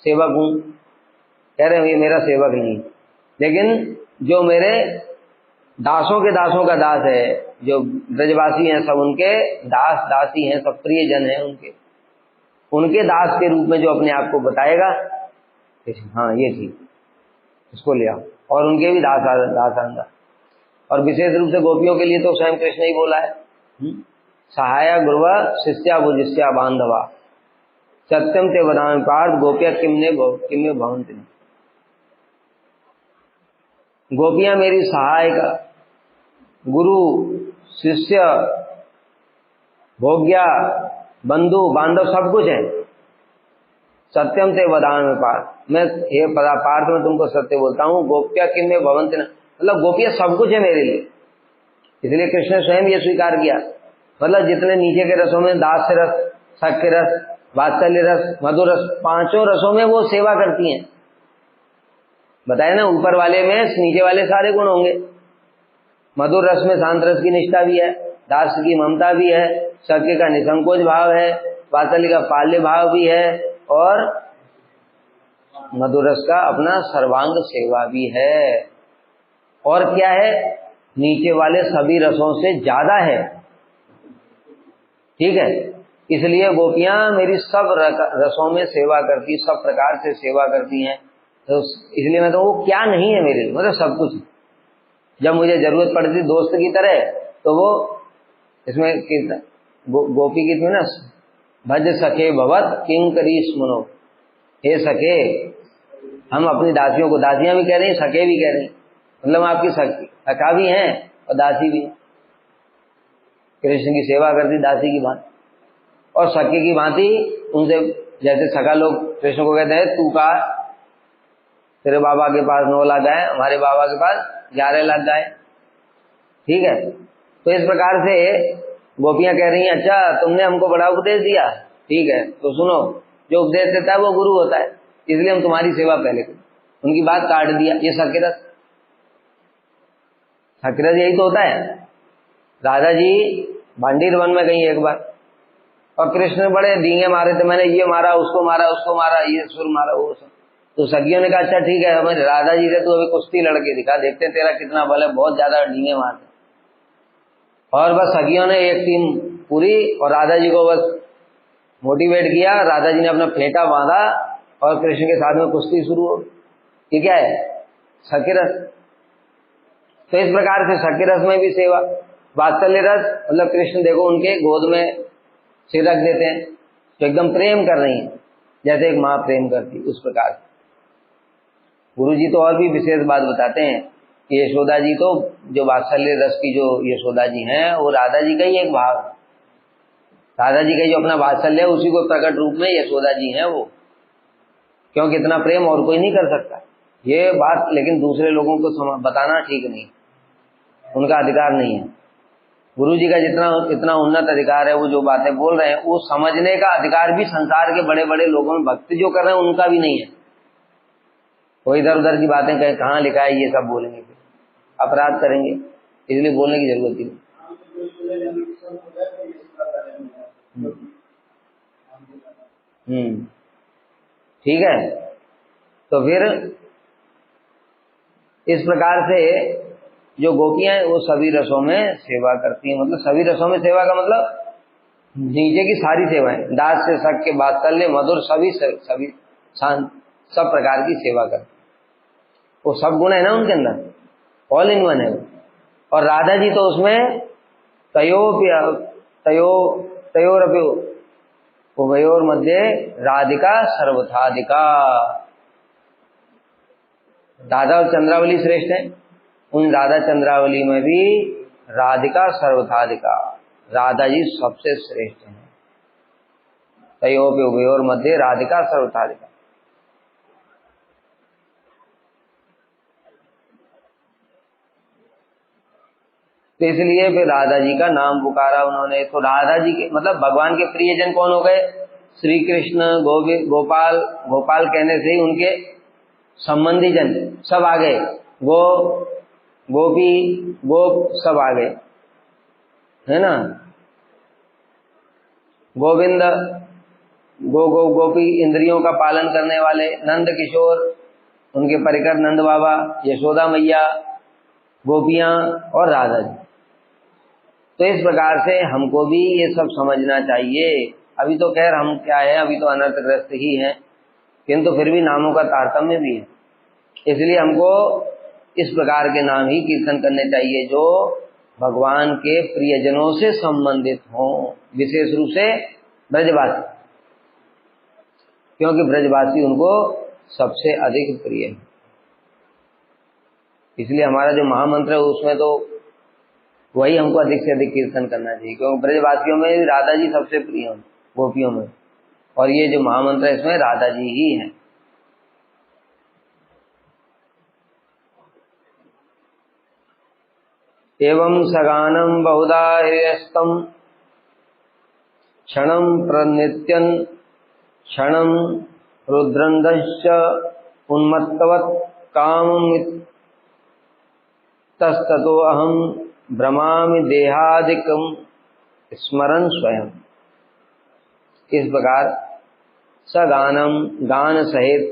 सेवक हूँ, कह रहे हैं ये मेरा सेवक नहीं, लेकिन जो मेरे दासों के दासों का दास है, जो ब्रजवासी हैं सब उनके दास दासी हैं, सब प्रियजन हैं उनके दास के रूप में जो अपने आप को बताएगा, हाँ ये ठीक, इसको ले आओ, और उनके भी दास। और विशेष रूप से गोपियों के लिए तो स्वयं कृष्ण ही बोला है, सहाया गुरुवा शिष्या भुजिष्या बांधवा सत्यम ते वदामि पार्थ गोपिया किम्ने भवन्ति। गोपियां मेरी सहायिका, गुरु, शिष्य, भोग्या, बंधु बांधव सब कुछ है। सत्यम ते वदामि पार्थ, मैं हे पार्थ में तुमको सत्य बोलता हूँ। गोपिया किम्ने भवन्ति, मतलब गोपियां सब कुछ है मेरे लिए। इसलिए कृष्ण ने स्वयं ये स्वीकार किया, मतलब जितने नीचे के रसों में दास रस, सख्य रस, वात्सल्य रस, मधुर रस, पांचों रसों में वो सेवा करती हैं। बताए ना, ऊपर वाले में नीचे वाले सारे गुण होंगे। मधुर रस में शांत रस की निष्ठा भी है, दास की ममता भी है, सख्य का निसंकोच भाव है, वात्सल्य का पाल्य भाव भी है, और मधुर रस का अपना सर्वांग सेवा भी है। और क्या है? नीचे वाले सभी रसों से ज्यादा है। ठीक है, इसलिए गोपियां मेरी सब रसों में सेवा करती, सब प्रकार से सेवा करती हैं। तो इसलिए मैं तो वो क्या नहीं है मेरे लिए, मतलब सब कुछ। जब मुझे जरूरत पड़ती दोस्त की तरह, तो वो इसमें गोपी गीत में ना, भज सखे भवत किंकरी स्मनो, हे सखे, हम अपनी दासियों को, दासियां भी कह रही हैं, सखे भी कह रही हैं, मतलब आपकी सखा भी हैं और दासी भी। कृष्ण की सेवा करती दासी की भांति, और सखे की भांति उनसे, जैसे सखा लोग कृष्ण को कहते हैं तू का तेरे बाबा के पास 9 लाख गाय, हमारे बाबा के पास 11 लाख गाय। ठीक है, तो इस प्रकार से गोपियां कह रही हैं, अच्छा तुमने हमको बड़ा उपदेश दिया, ठीक है तो सुनो, जो उपदेश देता है वो गुरु होता है, इसलिए हम तुम्हारी सेवा पहले करें। उनकी बात काट दिया। ये सकिरस यही तो होता है। राधा जी भांडीर वन में गई एक बार, और कृष्ण ने बड़े डींगे मारे थे, मैंने ये मारा, उसको मारा, ये सुर मारा, वो सब। तो सखियों ने कहा अच्छा ठीक है, हमें राधा जी से तू अभी कुश्ती लड़के दिखा, देखते तेरा कितना बल है, बहुत ज्यादा डींगे मारते। और बस सखियों ने एक टीम पूरी, और राधा जी को बस मोटिवेट किया। राधा जी ने अपना फेंटा बांधा और कृष्ण के साथ में कुश्ती शुरू हो। ये क्या है? सकिरस। तो इस प्रकार से सकिरस में भी सेवा। वात्सल्य रस, मतलब कृष्ण देखो उनके गोद में सिर रख देते हैं, तो एकदम प्रेम कर रही है, जैसे एक माँ प्रेम करती, उस प्रकार से। गुरु जी तो और भी विशेष बात बताते हैं कि यशोदा जी तो, जो वात्सल्य रस की जो यशोदा जी हैं, वो राधा जी का ही एक भाव है। राधा जी का जो अपना वात्सल्य है, उसी को प्रकट रूप में यशोदा जी हैं वो, क्योंकि इतना प्रेम और कोई नहीं कर सकता। ये बात लेकिन दूसरे लोगों को बताना ठीक नहीं, उनका अधिकार नहीं है। गुरु जी का इतना उन्नत अधिकार है, वो जो बातें बोल रहे हैं वो समझने का अधिकार भी संसार के बड़े बड़े लोगों में, भक्ति जो कर रहे हैं उनका भी नहीं है। वो इधर उधर की बातें कहीं कहाँ लिखा है ये सब बोलेंगे, फिर अपराध करेंगे, इसलिए बोलने की जरूरत ही नहीं। ठीक है, तो फिर इस प्रकार से जो गोपियां हैं वो सभी रसों में सेवा करती हैं। मतलब सभी रसों में सेवा का मतलब नीचे की सारी सेवाएं, दास से सक के वात्सल्य मधुर सभी शांत सब प्रकार की सेवा करती। वो सब गुण है ना उनके अंदर, ऑल इन वन है वो। और राधा जी तो उसमें तयोरप्यो उभयोर मध्य राधिका सर्वथाधिका। राधा और चंद्रावली श्रेष्ठ है, उन राधा चंद्रावली में भी राधिका सर्वथाधिका, राधा जी सबसे श्रेष्ठ हैं। तयोपि उभयोर मध्य राधिका सर्वथाधिका। तो इसलिए फिर राधा जी का नाम पुकारा उन्होंने। तो राधा जी के मतलब भगवान के प्रियजन कौन हो गए? श्री कृष्ण, गोपाल। गोपाल कहने से ही उनके संबंधी जन सब आ गए, गोपी गोप सब आ गए, है ना। गोविंद, गोपी इंद्रियों का पालन करने वाले, नंद किशोर, उनके परिकर नंद बाबा, यशोदा मैया, गोपियां और राधा जी। तो इस प्रकार से हमको भी ये सब समझना चाहिए। अभी तो खैर हम क्या है, अभी तो अनर्थग्रस्त ही हैं, किंतु फिर भी नामों का तारतम्य भी है। इसलिए हमको इस प्रकार के नाम ही कीर्तन करने चाहिए जो भगवान के प्रियजनों से संबंधित हों, विशेष रूप से ब्रजवासी, क्योंकि ब्रजवासी उनको सबसे अधिक प्रिय है। इसलिए हमारा जो महामंत्र है उसमें तो वही हमको अधिक से अधिक कीर्तन करना चाहिए, क्योंकि ब्रजवासियों में राधा जी सबसे प्रिय हैं गोपियों में, और ये जो महामंत्र है इसमें राधा जी ही हैं। एवं सगानं बहुधा हृदयस्थं क्षणं प्रनित्यं क्षणं रुद्रन्दश्च उन्मत्तवत् काममितस्ततो अहं भ्रमामि देहादिकं स्मरन् स्वयं। इस प्रकार सगानम, गान सहित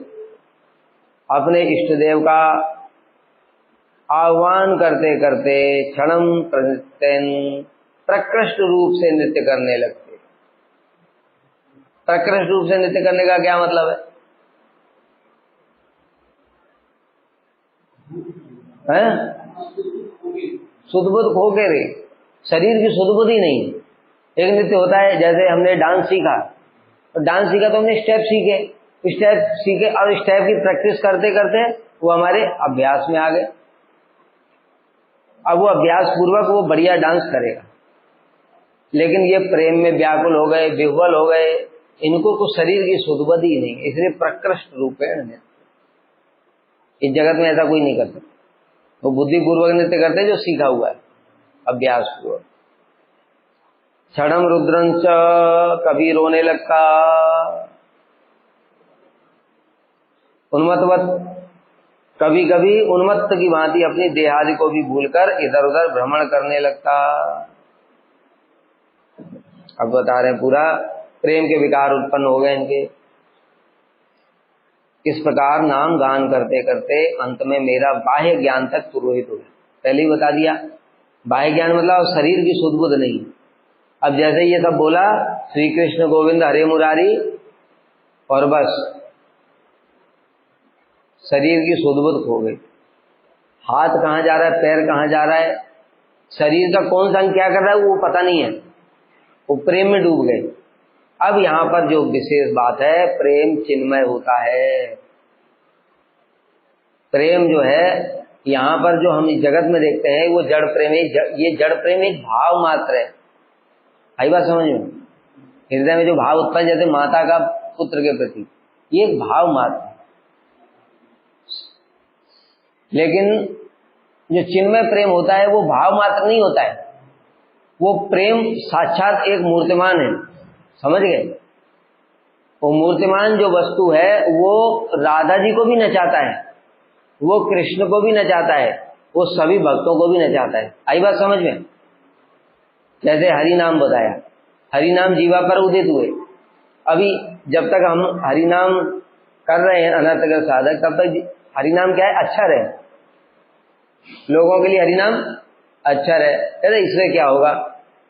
अपने इष्ट देव का आह्वान करते करते क्षणम प्रनित्यं प्रकृष्ट रूप से नृत्य करने लगते। प्रकृष्ट रूप से नृत्य करने का क्या मतलब है? शुद्ध बुद्ध खो के रे, शरीर की शुद्ध बुद्धि नहीं। एक नृत्य होता है, जैसे हमने डांस सीखा, तो डांस सीखा तो हमने स्टेप सीखे और स्टेप की प्रैक्टिस करते करते वो हमारे अभ्यास में आ गए। अब वो अभ्यास पूर्वक वो बढ़िया डांस करेगा। लेकिन ये प्रेम में व्याकुल हो गए, विह्वल हो गए, इनको कुछ शरीर की शुद्ध बुद्धि नहीं, इसलिए प्रकृष्ट रूपेण नृत्य। इस जगत में ऐसा कोई नहीं करता, वो बुद्धिपूर्वक नृत्य करते हैं जो सीखा हुआ है अभ्यास पूर्वक। क्षणम रुद्रंच, कभी रोने लगता, उन्मत्तवत्, कभी कभी उन्मत्त की भांति अपनी देहादि को भी भूलकर इधर उधर भ्रमण करने लगता। अब बता रहे हैं पूरा प्रेम के विकार उत्पन्न हो गए इनके। इस प्रकार नाम गान करते करते अंत में मेरा बाह्य ज्ञान तक पुरोहित हो गया। पहले ही बता दिया, बाह्य ज्ञान मतलब शरीर की शुद्ध बुद्ध नहीं। अब जैसे ये सब बोला श्री कृष्ण गोविंद हरे मुरारी, और बस शरीर की शुद्ध बुद्ध खो गई। हाथ कहाँ जा रहा है, पैर कहाँ जा रहा है, शरीर का कौन सा अंग क्या कर रहा है वो पता नहीं है, वो प्रेम में डूब गए। अब यहाँ पर जो विशेष बात है, प्रेम चिन्मय होता है। प्रेम जो है यहाँ पर जो हम इस जगत में देखते हैं वो जड़ प्रेम है। ये जड़ प्रेम एक भाव मात्र है। आई बात समझ में? हृदय में जो भाव उत्पन्न, जैसे माता का पुत्र के प्रति, ये एक भाव मात्र है। लेकिन जो चिन्मय प्रेम होता है वो भाव मात्र नहीं होता है, वो प्रेम साक्षात एक मूर्तिमान है। समझ गए? वो मूर्तिमान जो वस्तु है वो राधा जी को भी नचाता है, वो कृष्ण को भी नचाता है, वो सभी भक्तों को भी नचाता है। आई बात समझ में? जैसे हरि नाम बताया, हरि नाम जीवा पर उदित हुए। अभी जब तक हम हरि नाम कर रहे हैं अनर्थक साधक, तब तक हरि नाम क्या है? अच्छा रहे। लोगों के लिए हरि नाम अक्षर है। कहते इससे क्या होगा,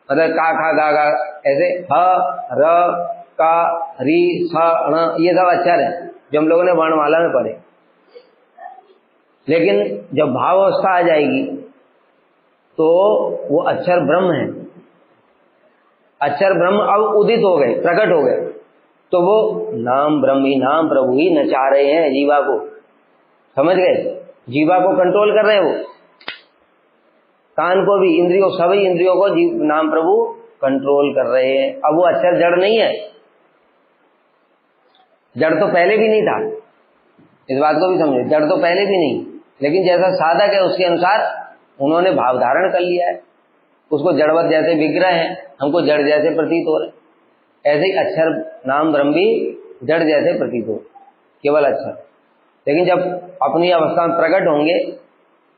मतलब का खा गा गा ऐसे ह र का री स ण ये सब अक्षर है जो हम लोगों ने वर्णमाला में पढ़े। लेकिन जब भाव अवस्था आ जाएगी तो वो अक्षर ब्रह्म है, अक्षर ब्रह्म अब उदित हो गए, प्रकट हो गए, तो वो नाम ब्रह्म ही, नाम प्रभु ही नचा रहे हैं जीवा को। समझ गए? जीवा को कंट्रोल कर रहे हैं वो, कान को भी, इंद्रियों, सभी इंद्रियों को नाम प्रभु कंट्रोल कर रहे हैं। अब वो अक्षर जड़ नहीं है, जड़ तो पहले भी नहीं था, इस बात को भी समझे, जड़ तो पहले भी नहीं, लेकिन जैसा साधक है उसके अनुसार उन्होंने भाव धारण कर लिया है, उसको जड़वत जैसे विग्रह है, हमको जड़ जैसे प्रतीत हो रहे, ऐसे ही अक्षर नाम ब्रह्म भी जड़ जैसे प्रतीत हो, केवल अक्षर। लेकिन जब अपनी अवस्था में प्रकट होंगे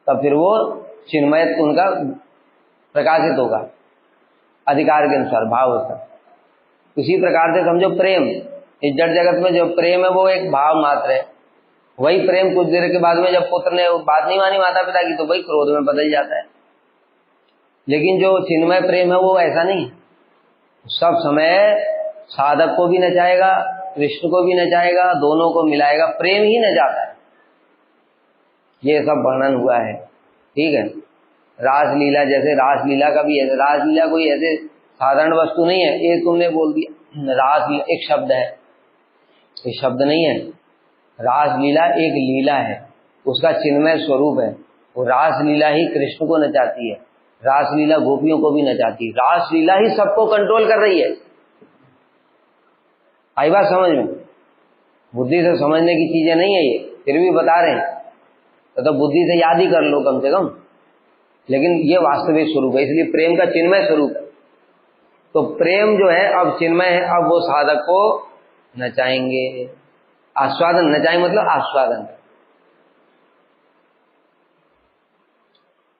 तब फिर वो चिन्मय उनका प्रकाशित होगा अधिकार के अनुसार, भाव होता। इसी प्रकार से समझो प्रेम, इस जड़ जगत में जो प्रेम है वो एक भाव मात्र है। वही प्रेम कुछ देर के बाद में जब पुत्र ने बात नहीं मानी माता पिता की तो वही क्रोध में बदल जाता है। लेकिन जो चिन्मय प्रेम है वो ऐसा नहीं, सब समय साधक को भी नचाएगा, कृष्ण को भी नचाएगा, दोनों को मिलाएगा, प्रेम ही नचाता है। ये सब वर्णन हुआ है, ठीक है। रासलीला, जैसे रासलीला का भी है, रासलीला कोई ऐसे साधारण वस्तु नहीं है, ये तुमने बोल दिया रासलीला एक शब्द है, ये शब्द नहीं है। रासलीला एक लीला है, उसका चिन्मय स्वरूप है। वो रासलीला ही कृष्ण को नचाती है, रासलीला गोपियों को भी नचाती है, रासलीला ही सबको कंट्रोल कर रही है। आई बात समझ में? बुद्धि से समझने की चीजें नहीं है ये, फिर भी बता रहे हैं, तो बुद्धि से याद ही कर लो कम से कम। लेकिन ये वास्तविक स्वरूप है, इसलिए प्रेम का चिन्मय स्वरूप है। तो प्रेम जो है अब चिन्मय है, अब वो साधक को नचाएंगे, आस्वादन, नचाएं मतलब आस्वादन।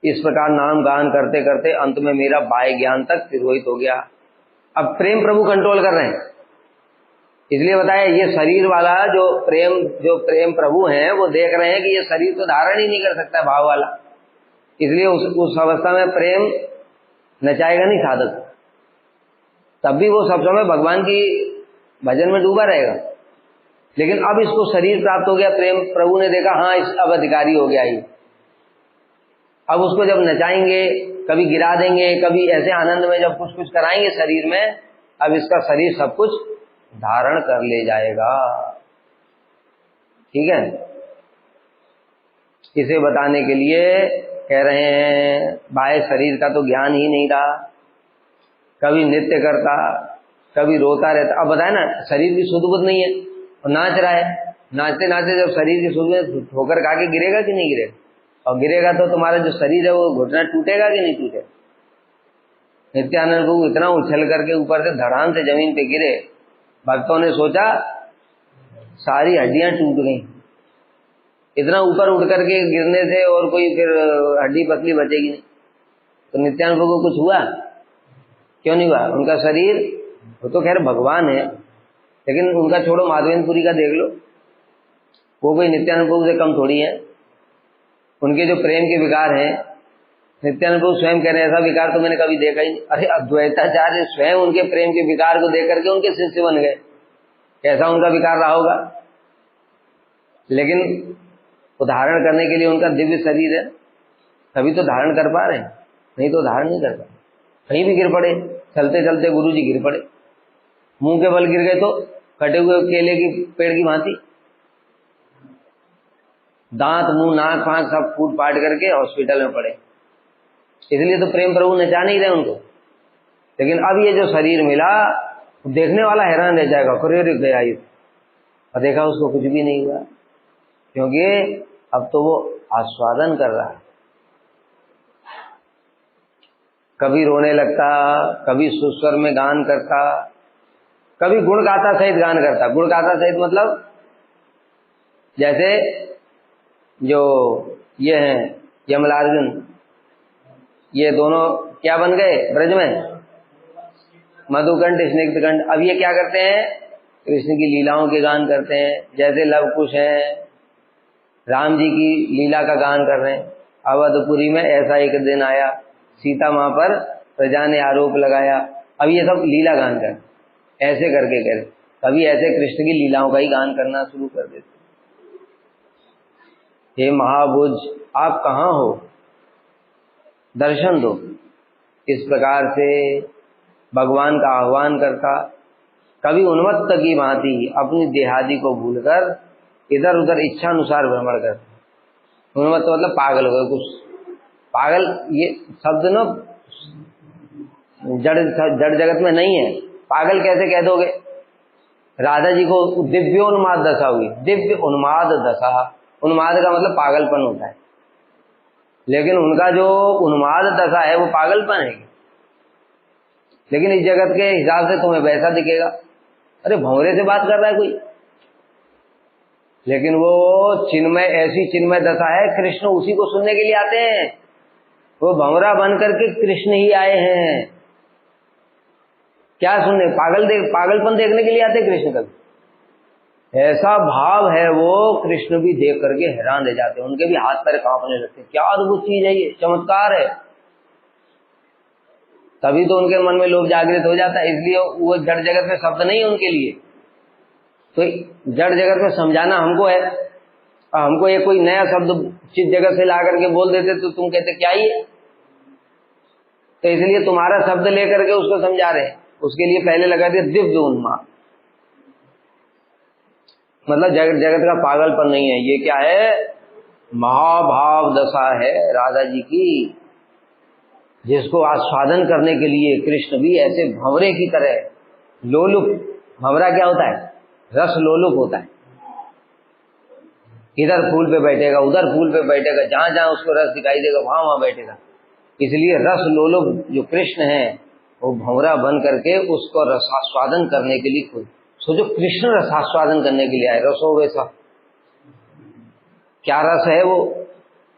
इस प्रकार नाम गान करते करते अंत में मेरा बाह्य ज्ञान तक तिरोहित हो गया। अब प्रेम प्रभु कंट्रोल कर रहे हैं, इसलिए बताया ये शरीर वाला जो प्रेम प्रभु हैं वो देख रहे हैं कि ये शरीर तो धारण ही नहीं कर सकता भाव वाला, इसलिए उस अवस्था में प्रेम नचाएगा नहीं साधक, तब भी वो सब समय भगवान की भजन में डूबा रहेगा। लेकिन अब इसको शरीर प्राप्त हो गया, प्रेम प्रभु ने देखा हाँ इस अब अधिकारी हो गया ये, अब उसको जब नचाएंगे, कभी गिरा देंगे, कभी ऐसे आनंद में जब कुछ कुछ कराएंगे शरीर में, अब इसका शरीर सब कुछ धारण कर ले जाएगा। ठीक है, इसे बताने के लिए कह रहे हैं बाह्य शरीर का तो ज्ञान ही नहीं रहा, कभी नृत्य करता, कभी रोता रहता। अब बताए ना शरीर की सुध बुध नहीं है और नाच रहा है, नाचते नाचते जब शरीर की सुध में ठोकर खा के गिरेगा कि नहीं गिरेगा, और गिरेगा तो तुम्हारा जो शरीर है वो घुटना टूटेगा कि नहीं टूटेगा। नित्यानंद को इतना उछल करके ऊपर से धड़ाम से जमीन पे गिरे, भक्तों ने सोचा सारी हड्डियां टूट गई, इतना ऊपर उठ करके गिरने से और कोई फिर हड्डी पतली बचेगी नहीं। तो नित्यानंद को कुछ हुआ? क्यों नहीं हुआ? उनका शरीर, वो तो खैर भगवान है, लेकिन उनका छोड़ो, माधवेंद्रपुरी का देख लो, वो कोई नित्यानंद प्रभु से कम थोड़ी है। उनके जो प्रेम के विकार हैं, नित्यानंद प्रभु स्वयं कह रहे हैं ऐसा विकार तो मैंने कभी देखा ही नहीं। अरे अद्वैताचार्य स्वयं उनके प्रेम के विकार को देख करके उनके शिष्य बन गए, कैसा उनका विकार रहा होगा। लेकिन उदाहरण करने के लिए उनका दिव्य शरीर है, तभी तो धारण कर पा रहे हैं, नहीं तो धारण नहीं कर पा। कहीं भी गिर पड़े, चलते चलते गुरु जी गिर पड़े, मुंह के बल गिर गए तो कटे हुए केले की पेड़ की भांति, दांत मुंह नाक फांक सब फूट फाट करके हॉस्पिटल में पड़े। इसलिए तो प्रेम प्रभु नचा नहीं रहे उनको। लेकिन अब ये जो शरीर मिला, देखने वाला हैरान रह जाएगा, करेरे गया ये, और देखा उसको कुछ भी नहीं हुआ, क्योंकि अब तो वो आस्वादन कर रहा है। कभी रोने लगता, कभी सुस्वर में गान करता, कभी गुण गाथा सहित गान करता। गुण गाथा सहित मतलब जैसे जो ये हैं यमलार्जुन, ये दोनों क्या बन गए ब्रज में? मधुकंठ स्निग्धकंठ। अब ये क्या करते हैं? कृष्ण की लीलाओं के गान करते हैं। जैसे लव कुश हैं, राम जी की लीला का गान कर रहे हैं, अवधपुरी में ऐसा एक दिन आया, सीता माँ पर प्रजा ने आरोप लगाया। अब ये सब लीला गान कर ऐसे करके कर, कभी ऐसे कृष्ण की लीलाओं का ही गान करना शुरू कर देते। हे महाभुज आप कहाँ हो, दर्शन दो। इस प्रकार से भगवान का आह्वान करता। कभी उन्मत्त की भांति अपनी देहादि को भूलकर इधर उधर इच्छा अनुसार भ्रमण करता। उन्मत्त मतलब पागल हो गए कुछ। पागल ये शब्द न जड़ जगत में नहीं है। पागल कैसे कह दोगे? राधा जी को दिव्योन्माद दशा हुई, दिव्य उन्माद दशा। उन्माद का मतलब पागलपन होता है, लेकिन उनका जो उन्माद दशा है वो पागलपन है। लेकिन इस जगत के हिसाब से तुम्हें वैसा दिखेगा, अरे भंवरे से बात कर रहा है कोई, लेकिन वो चिन्मय, ऐसी चिन्मय दशा है, कृष्ण उसी को सुनने के लिए आते हैं। वो भंवरा बन करके कृष्ण ही आए हैं। क्या सुनने? पागलपन देखने के लिए आते कृष्ण का। ऐसा भाव है वो, कृष्ण भी देख करके हैरान रह जाते हैं, उनके भी हाथ पैर कांपने लगते हैं। क्या अद्भुत चीज है ये, चमत्कार है। तभी तो उनके मन में लोभ जागृत हो जाता है। इसलिए वो जड़ जगत में शब्द नहीं है उनके लिए। तो जड़ जगत में समझाना हमको है, हमको ये कोई नया शब्द चित जगत से ला करके बोल देते तो तुम कहते क्या ही है। तो इसलिए तुम्हारा शब्द लेकर के उसको समझा रहे हैं। उसके लिए पहले लगा दिया दिव्य उन्माद, मतलब जगत जगत का पागलपन नहीं है। ये क्या है? महाभाव दशा है राधा जी की, जिसको आस्वादन करने के लिए कृष्ण भी ऐसे भंवरे की तरह लोलुप। भंवरा क्या होता है? रस लोलुप होता है। इधर फूल पे बैठेगा, उधर फूल पे बैठेगा, जहां जहां उसको रस दिखाई देगा वहां वहां बैठेगा। इसलिए रस लोलुप जो कृष्ण है वो भंवरा बन करके उसको रसास्वादन करने के लिए खुद सोचो, कृष्ण रसास्वादन करने के लिए आए। रसो वैसा क्या रस है वो,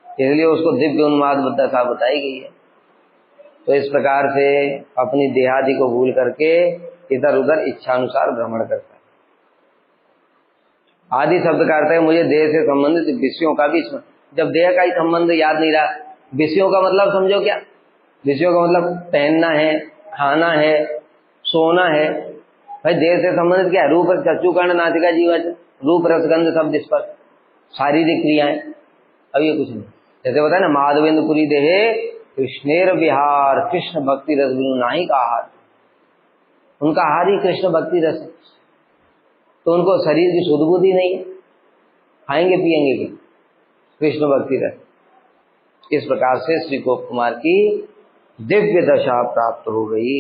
इसलिए उसको दिव्य उन्माद दशा बताई गई है। तो इस प्रकार से अपनी देहादि को भूल करके इधर उधर इच्छानुसार भ्रमण करता है। आदि शब्द का अर्थ है मुझे देह से संबंधित विषयों का भी, जब देह का ही संबंध याद नहीं रहा, विषयों का मतलब समझो क्या? विषयों का मतलब पहनना है, खाना है, सोना है। भाई देह से संबंधित क्या है? रूप चक्षु कर्ण नासिका जीवा, रूप रसगंध शब्द स्पर्श, शारीरिक क्रियाएं। अब ये कुछ नहीं। जैसे बताया ना, माधवेंद्रपुरी देहे कृष्णेर विहार, कृष्ण भक्ति रस बिनु नाही का आहार। उनका आहार ही कृष्ण भक्ति रस है। तो उनको शरीर की शुद्ध बुद्धि नहीं है, खाएंगे पिएंगे भी कृष्ण भक्ति रस। इस प्रकार से श्री गोप कुमार की दिव्य दशा प्राप्त हो गई।